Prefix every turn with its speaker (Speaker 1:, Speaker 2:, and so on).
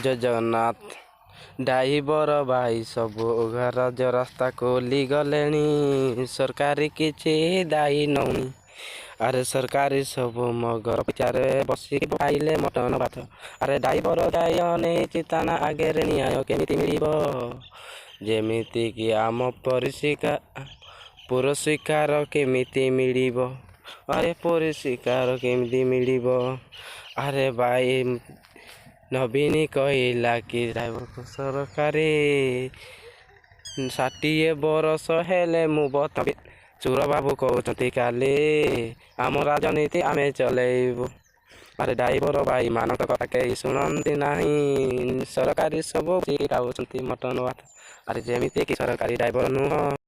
Speaker 1: ଜୟ Jagannath. Driver ଭାଇ ସବୁ ରାଜ ରାସ୍ତା ଖୋଲି ଗଲେଣି, ସରକାରୀ କିଛି ଦାୟୀ ନଉନି। ଆରେ ସରକାରୀ ସବୁ ମଗର ପିଚାରେ ବସିକି ଖାଇଲେ ମଟନ ଭାତ। ଆରେ ଡ୍ରାଇଭର ଦାୟ ନେଇଛି ତାନା ଆଗରେ ନ୍ୟାୟ କେମିତି ମିଳିବ? ଯେମିତିକି ଆମ ପୁରସ୍କାର କେମିତି ମିଳିବ? ଆରେ ପୁରସ୍କାର କେମିତି ମିଳିବ? ଆରେ ଭାଇ ନବୀନ କହିଲା କି ଡ୍ରାଇଭର ସରକାରୀ 60 ବର୍ଷ ହେଲେ ମୁଁ ବତବି। ସୁର ବାବୁ କହୁଛନ୍ତି କାଲି ଆମ ରାଜନୀତି ଆମେ ଚଲେଇବୁ। ଆରେ ଡ୍ରାଇଭର ଭାଇ ମାନଙ୍କ କଥା କେହି ଶୁଣନ୍ତି ନାହିଁ, ସରକାରୀ ସବୁ ଖାଉଛନ୍ତି ମଟନ ଭାତ। ଆରେ ଯେମିତି କି ସରକାରୀ ଡ୍ରାଇଭର ନୁହଁ।